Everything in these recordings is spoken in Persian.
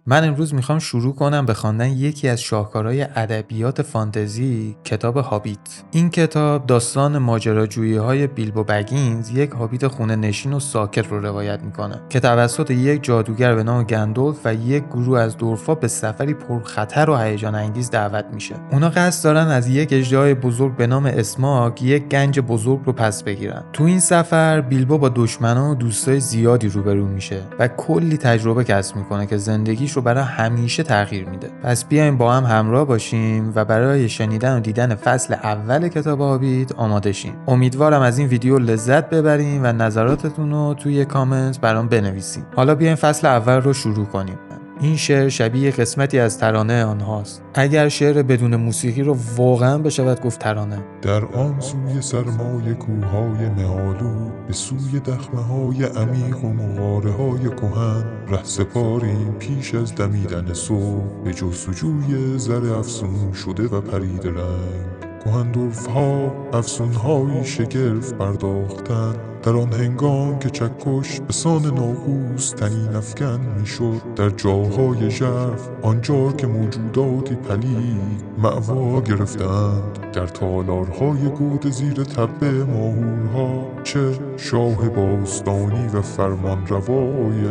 من امروز میخوام شروع کنم به خواندن یکی از شاهکارهای ادبیات فانتزی، کتاب هابیت. این کتاب داستان ماجراجویی‌های بیلبو بگینز، یک هابیت خونه نشین و ساکت رو روایت میکنه که توسط یک جادوگر به نام گندالف و یک گروه از دورفا به سفری پرخطر و هیجان انگیز دعوت میشه. اونا قصد دارن از یک اژدهای بزرگ به نام اسماک یک گنج بزرگ رو پس بگیرن. تو این سفر بیلبو با دشمنان و دوستای زیادی روبرو میشه و کلی تجربه کسب میکنه که زندگیش رو برای همیشه تغییر میده. پس بیایم با هم همراه باشیم و برای شنیدن و دیدن فصل اول کتاب هابیت آماده شیم. امیدوارم از این ویدیو لذت ببریم و نظراتتون رو توی کامنت برام بنویسین. حالا بیایم فصل اول رو شروع کنیم. این شعر شبیه قسمتی از ترانه آنهاست. اگر شعر بدون موسیقی رو واقعا بشود گفت ترانه. در آن سوی سرمای کوههای مه‌آلود، به سوی دخمه‌های عمیق و مغاره‌های کهن ره سپاریم پیش از دمیدن صبح، به جستجوی زر افسون شده و پرید رنگ. کهندرف‌ها افسون‌هایی شگرف پرداختند در آن هنگام که چکش به سان ناقوس تنین افکن میشد در جاهای ژرف، آنجا که موجوداتی پلید مأوا گرفتند. در تالارهای گود زیر تپه ماهورها چه شاه باستانی و فرمان روای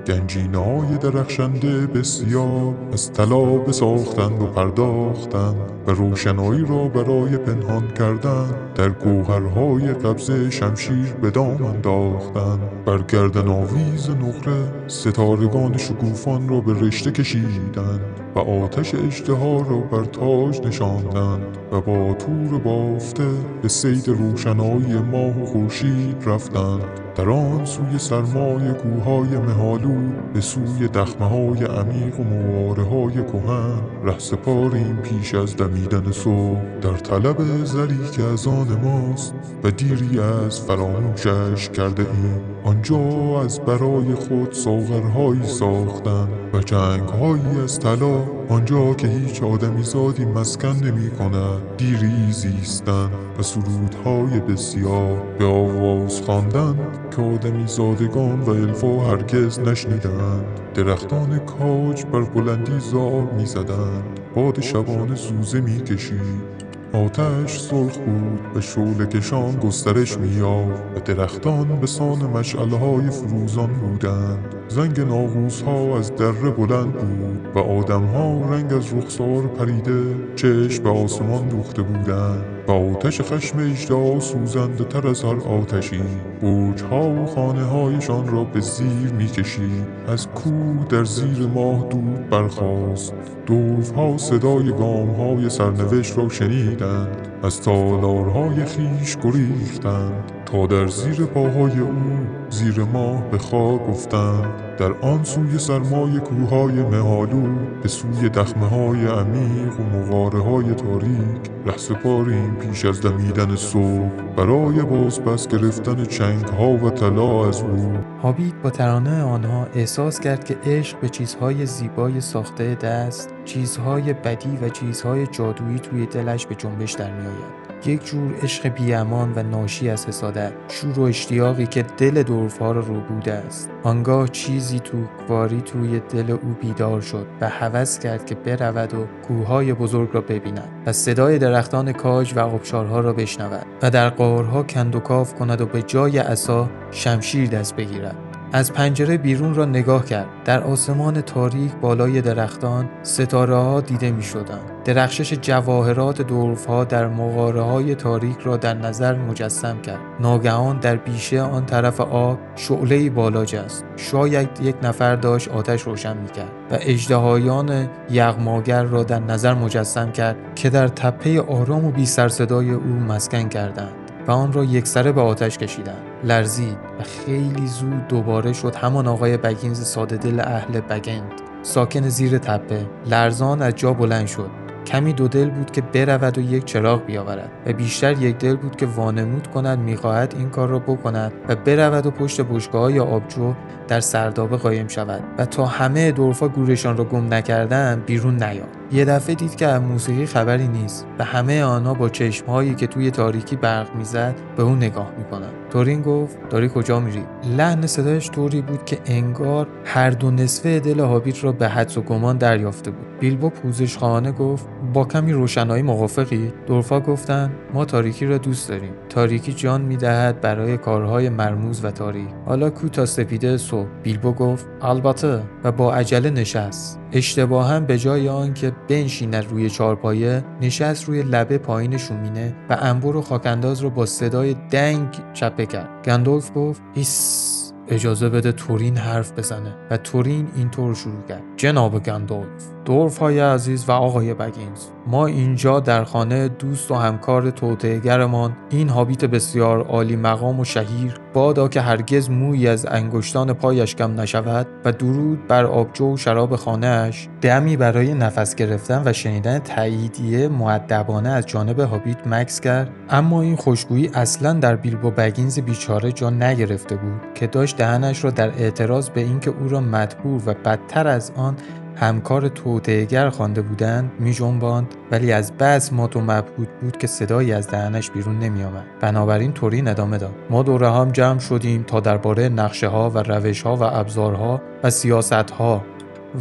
گنجینه‌های درخشنده بسیار از طلا بساختند و پرداختند و روشنایی را برای پنهان کردن در گوهرهای قبضه شمشیر به دام انداختند. بر گردن آویز نقره ستارگان شکوفان را به رشته کشیدند و آتش اژدها را بر تاج نشاندند و با تور بافته به صید روشنایی ماه و خورشید رفتند. در آن سوی سرمای کوههای مه‌آلود، به سوی دخمه‌های عمیق و مغاره‌های کهن ره سپاریم پیش از دمیدن صبح، در طلب زری که از آن ماست و دیری از فراموشش کرده ایم. آنجا از برای خود ساغرهایی ساختند و جنگهایی از طلا، آنجا که هیچ آدمی زادی مسکن نمی کند دیری زیستند و سرودهای بسیار به آواز خواندند که آدمی زادگان و الفا هرگز نشنیدند. درختان کاج بر بلندی زار می زدند، باد شبانه سوزه می کشید، آتش سرخ بود و شعله کشان گسترش می‌یافت و درختان به سان مشعله‌های فروزان بودند. زنگ ناقوس‌ها از دره بلند بود و آدم‌ها رنگ از رخسار پریده چشم به آسمان دوخته بودند و آتش خشم اژدها سوزنده تر از هر آتشی برج‌ها و خانه‌هایشان را به زیر می‌کشید. از کوه در زیر ماه دود برخاست. دورف‌ها صدای گام‌های سرنوشت را شنیدند، از تالارهای خیش گریختند تا در زیر پاهای او زیر ماه به خاک افتند. در آن سوی سرمای کوههای مه‌آلود، به سوی دخمه‌های عمیق و مغاره‌های تاریک ره سپاریم پیش از دمیدن صبح، برای بازپس گرفتن چنگ‌ها و طلا از او. هابیت با ترانه آنها احساس کرد که عشق به چیزهای زیبای ساخته دست، چیزهای بدی و چیزهای جادویی توی دلش به جنبش در می‌آید. یک جور عشق بی‌امان و ناشی از حسادت، شور و اشتیاقی که دل دورف‌ها را ربوده است. آنگاه چیزی توقاری توی دل او بیدار شد و هوس کرد که برود و کوههای بزرگ را ببیند و صدای درختان کاج و آبشارها را بشنود و در غارها کندوکاو کند و به جای عصا شمشیر دست بگیرد. از پنجره بیرون را نگاه کرد. در آسمان تاریک بالای درختان ستاره‌ها دیده می‌شدند. درخشش جواهرات دورف‌ها در مغاره‌های تاریک را در نظر مجسم کرد. ناگهان در بیشه آن طرف آب شعله‌ای بالا جست. شاید یک نفر داشت آتش روشن می‌کرد و اژدهایان یغماگر را در نظر مجسم کرد که در تپه آرام و بی سر صدای او مسکن کردند و آن را یکسره به آتش کشیدند. لرزید و خیلی زود دوباره شد همان آقای بگینز ساده دل اهل بگند، ساکن زیر تپه. لرزان از جا بلند شد. کمی دو دل بود که برود و یک چراغ بیاورد و بیشتر یک دل بود که وانمود کند میخواهد این کار را بکند و برود و پشت بشکه‌های آبجو در سردابه قایم شود و تا همه دورفا گورشان را گم نکردند بیرون نیاد. یه دفعه دید که از موسیقی خبری نیست و همه آنها با چشمهایی که توی تاریکی برق میزد به اون نگاه میکنن. تورین گفت داری کجا میری؟ لحن صدایش طوری بود که انگار هر دو نصفه دل هابیت را به حدس و گمان دریافته بود. بیلبو پوزش خواهانه گفت با کمی روشنایی موافقی؟ دورفا گفتند ما تاریکی را دوست داریم. تاریکی جان میدهد برای کارهای مرموز و تاریک. حالا کو تا سپیده صبح. بیلبو گفت البته و با عجله نشست. اشتباها به جای آن که بنشیند روی چارپایه نشست روی لبه پایین شومینه و انبر و خاکانداز رو با صدای دنگ چپه کرد. گندالف گفت ایس اجازه بده تورین حرف بزنه و تورین اینطور شروع کرد. جناب گندالف، دورفای عزیز و آقای بگینز، ما اینجا در خانه دوست و همکار توطئه‌گرمان این هابیت بسیار عالی مقام و شهیر بادا که هرگز مویی از انگشتان پایش کم نشود و درود بر آبجو و شراب خانه‌اش دمی برای نفس گرفتن و شنیدن تاییدیه مؤدبانه از جانب هابیت مکث کرد. اما این خوشگویی اصلا در بیلبو بگینز بیچاره جا نگرفته بود که داشت دهنش را در اعتراض به اینکه او را مدبور و بدتر از آن همکار توطئه‌گر خوانده بودند می‌جنباند، ولی از بس مات و مبهوت بود که صدایی از دهنش بیرون نمی‌آمد. بنابراین تورین ادامه داد: ما دوره هم جمع شدیم تا درباره نقشه‌ها و روش‌ها و ابزارها و سیاست‌ها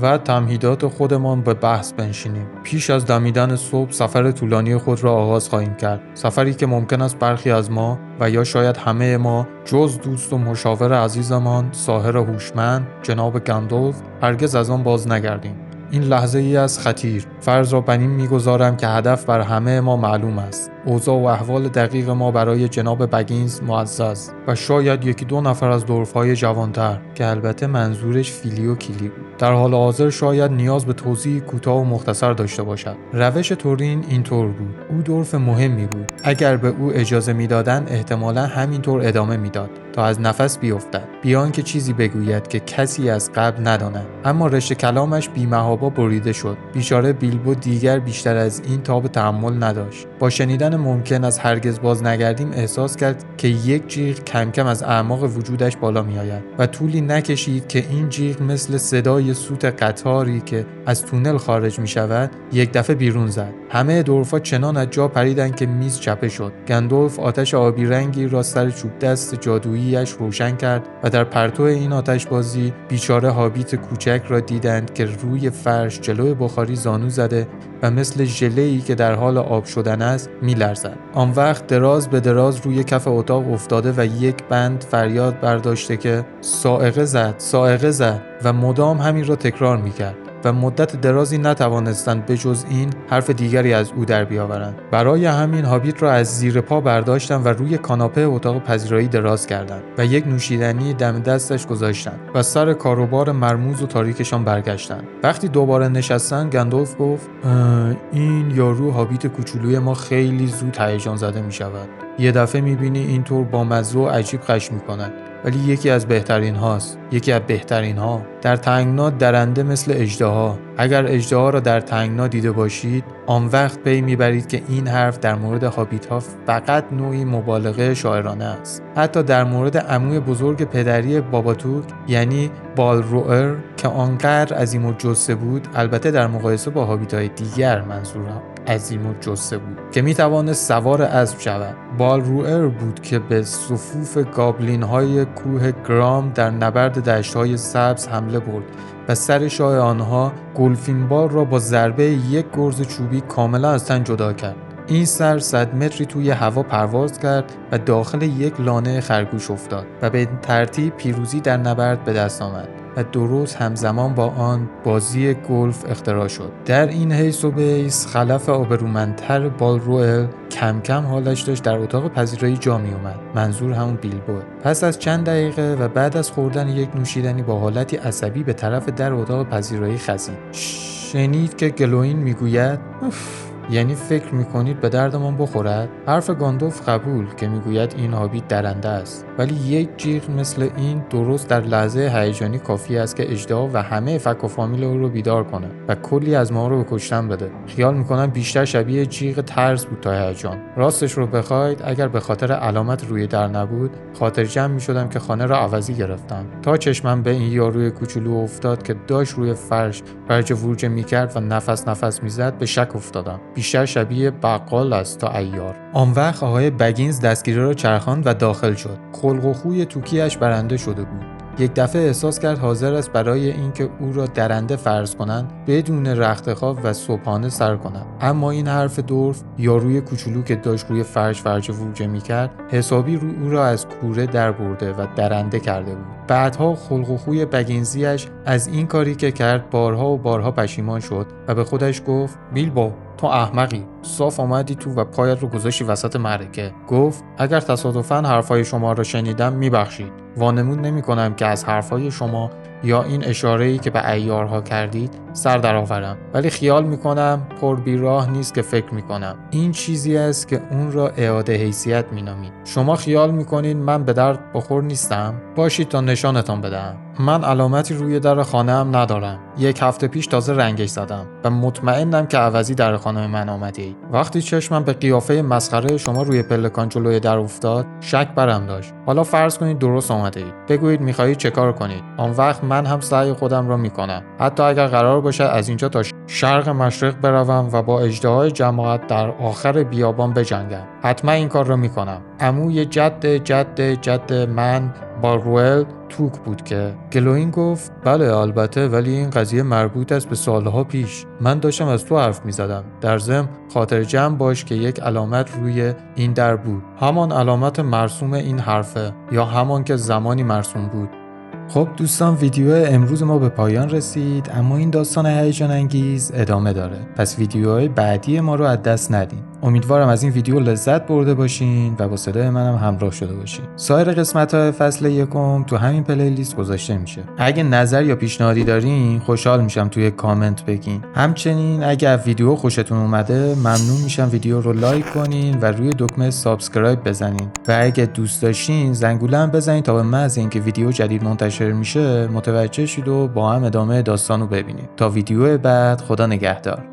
و تمهیدات خودمان به بحث بنشینیم. پیش از دمیدن صبح سفر طولانی خود را آغاز خواهیم کرد. سفری که ممکن است برخی از ما و یا شاید همه ما جز دوست و مشاور عزیزمان ساحر هوشمند جناب گندالف هرگز از آن باز نگردیم. این لحظه ای از خطیر. فرض را بر این می‌گذارم که هدف بر همه ما معلوم است. اوضاع و احوال دقیق ما برای جناب بگینز معزز و شاید یکی دو نفر از دورفای جوانتر که البته منظورش فیلی و کیلی بود در حال حاضر شاید نیاز به توضیح کوتاه و مختصر داشته باشد. روش تورین اینطور بود. او دورف مهمی بود. اگر به او اجازه میدادند احتمالاً همینطور ادامه میداد تا از نفس بیفتد، بیان که چیزی بگوید که کسی از قبل نداند. اما رشته کلامش بی‌محابا بریده شد. بیچاره بیلبو دیگر بیشتر از این تاب تحمل نداشت. با شنیدن ممکن از هرگز باز نگردیم احساس کرد که یک جیغ کم کم از اعماق وجودش بالا می آید و طولی نکشید که این جیغ مثل صدای سوت قطاری که از تونل خارج می شود یک دفعه بیرون زد. همه دورفا چنان از جا پریدند که میز چپه شد. گندالف آتش آبی رنگی را سر چوب دست جادوییش روشن کرد و در پرتو این آتش بازی بیچاره هابیت کوچک را دیدند که روی فرش جلوی بخاری زانو زده و مثل ژله‌ای که در حال آب شدن است می‌لرزد. آن وقت دراز به دراز روی کف اتاق افتاده و یک بند فریاد برداشته که صاعقه زد، صاعقه زد و مدام همین را تکرار می‌کرد و مدت درازی نتوانستند به جز این حرف دیگری از او در بیاورند. برای همین هابیت را از زیر پا برداشتند و روی کاناپه اتاق پذیرایی دراز کردند و یک نوشیدنی دم دستش گذاشتند و سر کاروبار مرموز و تاریکشان برگشتند. وقتی دوباره نشستند گندالف گفت این یارو هابیت کوچولوی ما خیلی زود هیجان زده می شود. یه دفعه می بینی اینطور با مزه و عجیب خشم می کند، ولی یکی از بهترین هاست. یکی از بهترین ها. در تنگنا درنده مثل اژدها. اگر اژدها را در تنگنا دیده باشید آن وقت پی میبرید که این حرف در مورد هابیت ها فقط نوعی مبالغه شاعرانه است. حتی در مورد عموی بزرگ پدری باباتوک یعنی بالروئر که آنقدر عظیم الجثه بود، البته در مقایسه با هابیت های دیگر منظورم عظیم الجثه بود که میتوانست سوار اسب شود. بالروئر بود که به صفوف گابلین های کوه گرام در نبرد دشت‌های سبز حمله برد و سر شاه آنها گلفینبال را با ضربه یک گرز چوبی کاملا از تن جدا کرد. این سر 100 متری توی هوا پرواز کرد و داخل یک لانه خرگوش افتاد و به ترتیب پیروزی در نبرد به دست آمد و درست همزمان با آن بازی گلف اختراع شد. در این حیث و بیس خلف آبرومندتر بالروئل کم کم حالش داشت در اتاق پذیرایی جا می اومد. منظور همون بیلبو. پس از چند دقیقه و بعد از خوردن یک نوشیدنی با حالتی عصبی به طرف در اتاق پذیرایی خزید. شنید که گلوین میگوید یعنی فکر میکنید به دردمان بخورد؟ حرف گاندالف قبول که میگوید این هابیت درنده است، ولی یک جیغ مثل این درست در لحظه هیجانی کافی است که اژدها و همه فک و فامیل او رو بیدار کنه و کلی از ما رو به کشتن بده. خیال میکنم بیشتر شبیه جیغ ترس بود تا هیجان. راستش رو بخواید اگر به خاطر علامت روی در نبود خاطر جمع میشدم که خانه را عوضی گرفتم تا چشمم به این یاروی کوچولو افتاد که داشت روی فرش فرج ورجه میکرد و نفس میزد. به شک افتادم بیشتر شبیه بقال است تا عیار. آن وقت آقای بگینز دستگیره را چرخاند و داخل شد. خلق و خوی توکیش برنده شده بود. یک دفعه احساس کرد حاضر است برای اینکه او را درنده فرض کنند بدون رختخواب و صبحانه سر کنند. اما این حرف دورف یاروی کوچولو که داشت روی فرش ورجه میکرد حسابی او را از کوره در برده و درنده کرده بود. بعدها خلق و خوی بگینزیش از این کاری که کرد بارها و بارها پشیمان شد و به خودش گفت بیلبو تو احمقی، صاف آمدی تو و پایت رو گذاشتی وسط معرکه. گفت اگر تصادفاً حرفای شما را شنیدم میبخشید. وانمود نمی کنم که از حرفای شما یا این اشاره‌ای که به عیارها کردید سر درآورم، ولی خیال میکنم پر بیراه نیست که فکر میکنم این چیزی است که اون را اعاده حیثیت مینامید. شما خیال میکنید من به درد بخور نیستم؟ باشید تا نشانتان بدهم. من علامتی روی در خانه‌ام ندارم. 1 هفته پیش تازه رنگش زدم و مطمئنم که عوضی در خانه من آمدید. وقتی چشمم به قیافه مسخره شما روی پلکان جلوی در افتاد شک برم داشت. حالا فرض کنید درست آمدید. بگویید می‌خواهید چه کار کنید. آن وقت من هم سعی خودم را می‌کنم. حتی اگر قرار باشد از اینجا تا شرق مشرق بروم و با اژدهای جماعت در آخر بیابان بجنگم. حتما این کار را می‌کنم. عموی جد من باروئل توک بود که گلوین گفت بله البته، ولی این قضیه مربوط است به سالها پیش. من داشتم از تو حرف می زدم. در ضمن خاطر جمع باش که یک علامت روی این در بود، همان علامت مرسوم این حرفه، یا همان که زمانی مرسوم بود. خب دوستان، ویدیو امروز ما به پایان رسید، اما این داستان هیجان انگیز ادامه داره. پس ویدیوهای بعدی ما رو از دست ندین. امیدوارم از این ویدیو لذت برده باشین و با صدای منم همراه شده باشین. سایر قسمت‌های فصل 1 تو همین پلیلیست گذاشته میشه. اگه نظر یا پیشنهادی دارین خوشحال میشم توی کامنت بگین. همچنین اگه ویدیو خوشتون اومده ممنون میشم ویدیو رو لایک کنین و روی دکمه سابسکرایب بزنین و اگه دوست داشتین زنگوله هم بزنین تا به محض اینکه ویدیو جدید منتشر میشه متوجه شید و با هم ادامه داستانو ببینید. تا ویدیو بعد، خدا نگهدار.